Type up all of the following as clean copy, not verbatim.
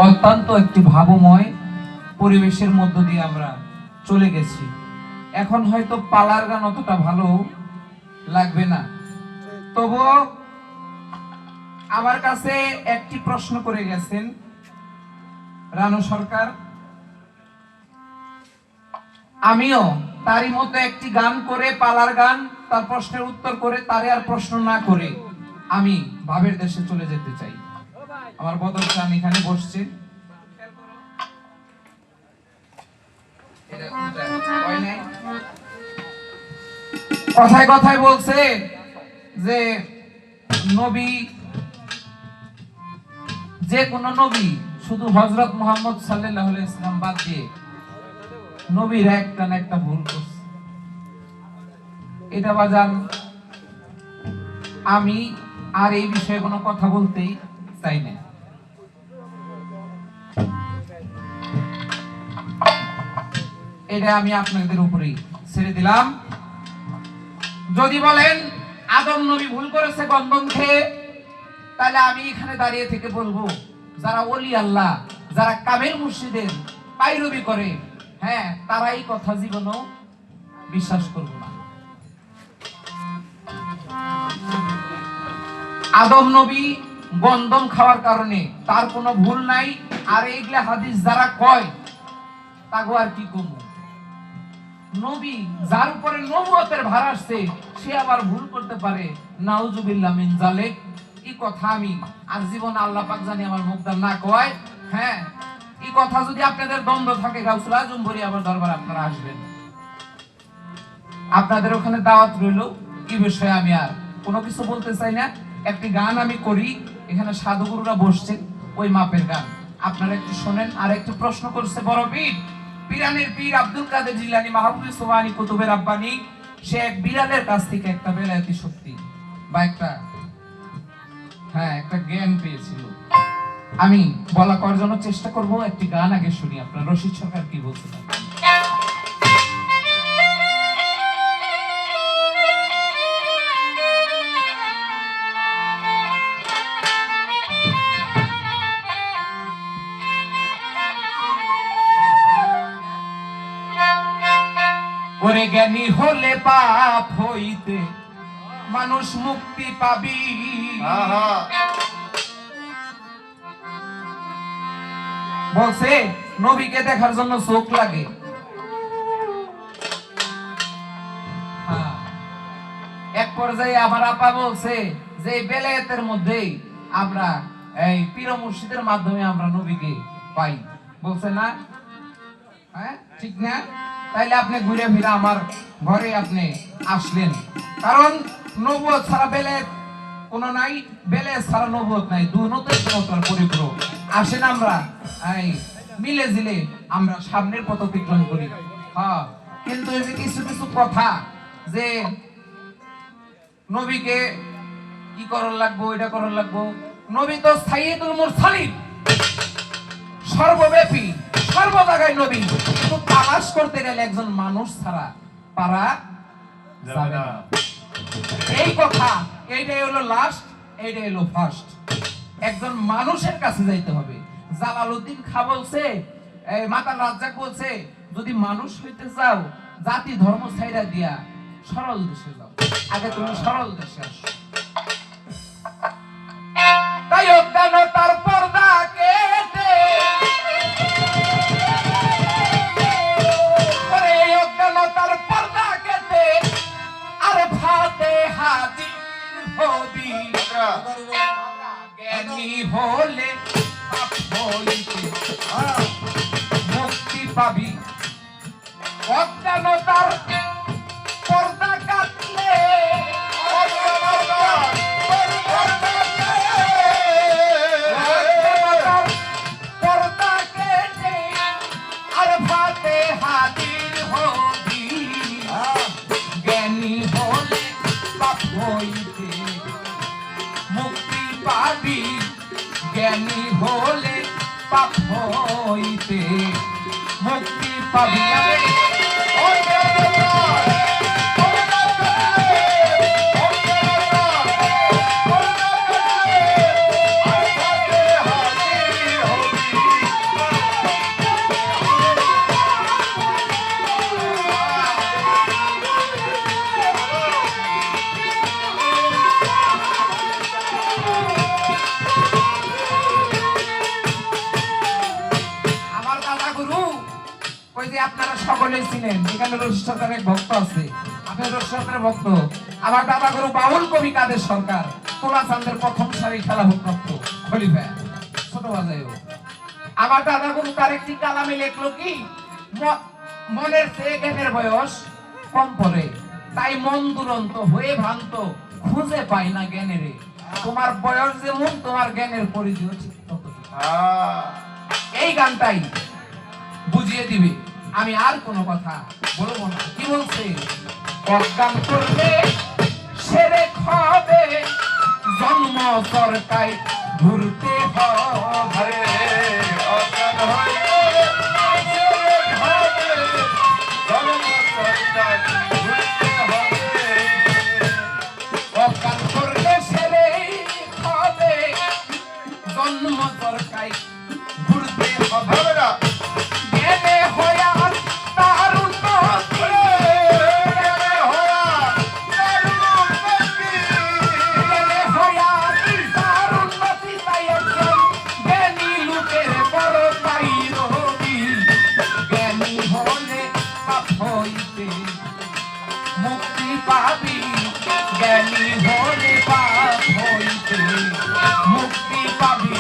অত্যন্ত একটি ভাবময় পরিবেশের মধ্য দিয়ে আমরা চলে গেছি। এখন হয়তো পালার গান অতটা ভালো লাগবে না, তবুও আমার কাছে একটি প্রশ্ন করে গেছেন রানু সরকার, আমিও তারই মতো একটি গান করে, পালার গান, তার প্রশ্নের উত্তর করে, তারে আর প্রশ্ন না করে আমি ভাবের দেশে চলে যেতে চাই। আমার বদল চান এখানে বসছে, কথায় কথায় বলছে যে নবী, যে কোন নবী, শুধু হযরত মুহাম্মদ সাল্লাল্লাহু আলাইহি ওয়াসাল্লাম বাদ দিয়ে নবীরা একটা না একটা ভুল করছে। এটা বাজান আমি আর এই বিষয়ে কোনো কথা বলতেই চাই না। এটা আমি আপনাদের উপরেই ছেড়ে দিলাম। যদি বলেন আদম নবী ভুল করেছে গন্ধম খেয়ে, তাহলে আমি এখানে দাঁড়িয়ে থেকে বলবো, যারা ওলি আল্লাহ, যারা কামেল মুর্শিদের পায়রবি করে, হ্যাঁ, তারা এই কথা জীবনেও বিশ্বাস করবে না। আদম নবী গন্ধম খাওয়ার কারণে তার কোনো ভুল নাই, আর এইগুলা হাদিস যারা কয় তাগো আর কি কম। নবী যার উপরে নবুয়তের ভার আসছে, সে আবার ভুল করতে পারে, নাউজুবিল্লাহ মিন যালিক। এই কথা আমি আর জীবন আল্লাহ পাক জানি আমার মুখদার না কয়। হ্যাঁ, এই কথা যদি আপনাদের দ্বন্দ্ব থাকে, গাউসুল আজম ভরি আমার দরবার আপনারা আসবেন, আপনাদের ওখানে দাওয়াত রইল। এই বিষয়ে আমি আর কোনো কিছু বলতে চাই না। একটি গান আমি করি, এখানে সাধুগুরুরা বসছেন, ওই মাপের গান আপনারা একটু শোনেন। আর একটি প্রশ্ন করছে বড় পীর, পীরানের পীর আব্দুল কাদের জিলানী মাহবুবে সুবহানী কুতুবের রাব্বানী, সে এক বিড়ালের কাছ থেকে একটা বেলায়েতি শক্তি বা একটা জ্ঞান পেয়েছিল। আমি বলা করার জন্য চেষ্টা করব। একটি গান আগে শুনি, আপনার রশিদ সরকার কি বলছেন। ওরে জ্ঞানী হলে পাপ হইতে মানুষ মুক্তি পাবি, বলছে নবীকে দেখার জন্য চোখ লাগে। এক পর্যায়ে আবার আপা বলছে যে বেলায়েতের মধ্যেই আমরা এই পীর মুর্শিদের মাধ্যমে আমরা নবীকে পাই, বলছে না? হ্যাঁ, ঠিক না? তাইলে আপনি ঘুরে ফিরে আমার ঘরে আপনি আসলেন, কারণ নবুয়ত ছাড়া বেলায়েত কোন নাই, বেলায়েত ছাড়া নবুয়ত নাই, দুটোই সমতার পরিপূরক। আসেন আমরা এই মিলে জিলে আমরা সামনের পথ অতিক্রম করি। হ্যাঁ, কিন্তু এই যে কিছু কিছু কথা যে নবীকে কি করার লাগবো, এটা করার লাগবো, নবী তো সাইয়্যিদুল মুরসালিন, সর্বব্যাপী, সর্ব জায়গায় নবী, কিন্তু তালাশ করতে গেলে একজন মানুষ ছাড়া পারা যাবে না। এই কথা, এইটাই হলো লাস্ট, এইটাই হলো ফার্স্ট। একজন মানুষের কাছে যাইতে হবে। জালালউদ্দিন খাঁ বলছে, মাতা রাজ্জাক বলছে, যদি মানুষ হইতে চাও জাতি ধর্ম ছাইড়া দিয়া সরল দেশে যাও, আগে তুমি সরল দেশে আসো। তাই অজ্ঞানতার পর্দা কেটে, অজ্ঞানতার পর্দা কেটে আর ভাতে হাজির হবি, জ্ঞানী হলে পাপ হইতে মুক্তি পাবি। অজ্ঞানতার পর্দা কাটলে, অজ্ঞানতার পর্দা কেটে আর ভাতে হাজির হবি, জ্ঞানী হলে পাপ হইতে মুক্তি পাবি, জ্ঞানী হলে পাপ হইতে মুক্তি পাবি। ওই যে আপনারা সকলেই চিনেন এখানে রশিদ সরকারের ভক্ত আছে, আপনি রশিদ সরকারের ভক্ত। আমার দাদা গুরু বাউল কবি কাদের সরকার তোলা চাঁদের প্রথম সারি খেলাফতপ্রাপ্ত খলিফা ছোট বাজায়। আমার দাদা গুরু তার একটি কালামে লিখলো কি, মনের চেয়ে জ্ঞানের বয়স কম পড়ে, তাই মন দুরন্ত হয়ে ভ্রান্ত, খুঁজে পায় না জ্ঞানের। তোমার বয়স যেমন তোমার জ্ঞানের পরিধিও ঠিক ততটুকু। এই গানটাই বুঝিয়ে দিবে, আমি আর কোনো কথা বলবো না। কি বলছে, অজ্ঞান করলে সেরে খাবে, জন্ম সরকায় ঘুরতে হবে, অজ্ঞান হইলে সেরে খাবে, জন্ম সরকায় ঘুরতে হবে, অজ্ঞান করলে সেরে খাবে, জন্ম সরকায় ঘুরতে হবে না। মুক্তি পাবি জ্ঞানী হলে পাপ হইতে, মুক্তি পাবি।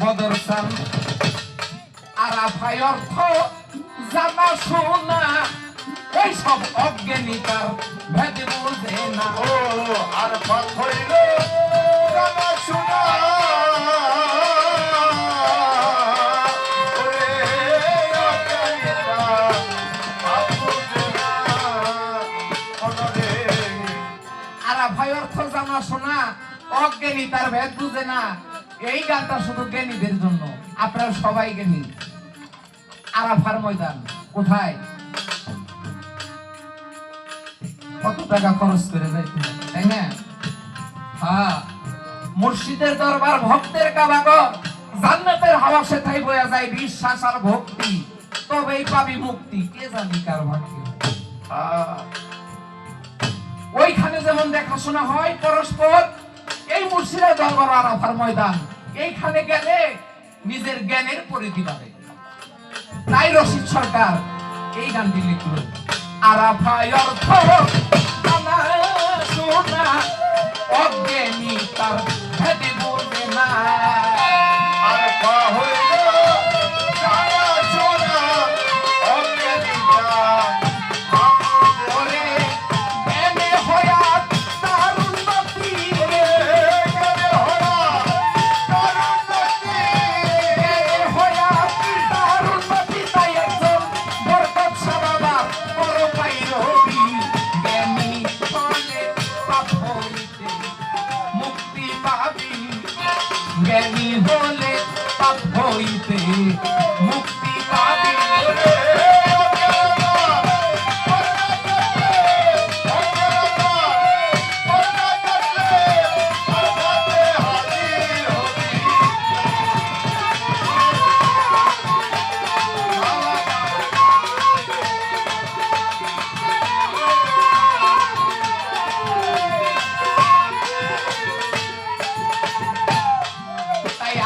বদরসান আরাফায় অর্থ জানা শোনা, এইসব অজ্ঞানিকার ভেদ বোঝে না। ও আরাফা হইল জানা শোনা, আরাফায় অর্থ জানা শোনা, অজ্ঞানী তার ভেদ বুঝে না। এই গানটা শুধু জ্ঞানীদের জন্য, আপনারা সবাই জ্ঞানী। আরাফার ময়দান কোথায়, কত টাকা খরচ করে যাইতে, তাই না? হ্যাঁ, মুর্শিদের দরবার ভক্তের কাবাগর, জান্নাতের হাওয়া সেথায় বয়া যায় বিশ্বাস আর ভক্তি, তবেই পাবি মুক্তি, কে জানি কার ভাগ্যে। ওইখানে যেমন দেখাশোনা হয় পরস্পর, এই মুর্শিদের দরবার আরাফার ময়দান, এইখানে গেলে নিজের জ্ঞানের পরিধি বাড়ে। তাই রশিদ সরকার এই গানটি লিখল, আরাফায় অর্থ জানা শোনা, অজ্ঞানী তার ভেদ বোঝে না। আরাফা হইল জানা শোনা, অজ্ঞানী জ্ঞানী হলে পাপ হইতে মুক্তি পাবি।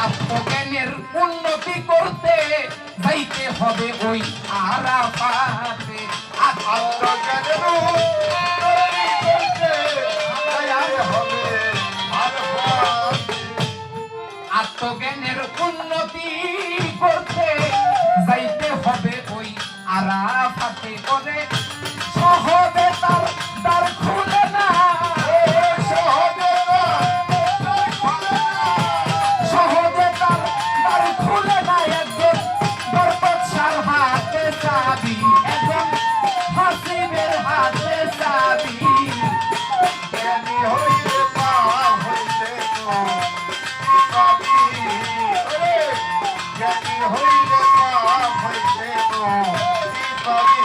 আত্মজ্ঞানের উন্নতি করতে যাইতে হবে ওই আরাফাতে, আত্মজ্ঞানের উন্নতি করতে যাইতে হবে ওই আরাফাতে, করে সহজে তার দ্বার খুলে না, চাবি এবং হাসিবের হাতে চাবি, জ্ঞানী হইলে পাপ হইতে পাবি, জ্ঞানী হইলে পাপ হইতে পাবি।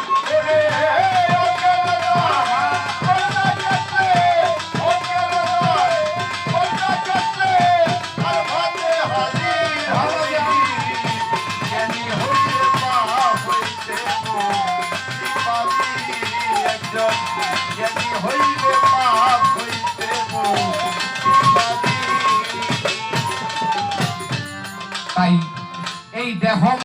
জন জ্ঞানী হইলে পাপ হইতে তাই এই দেহ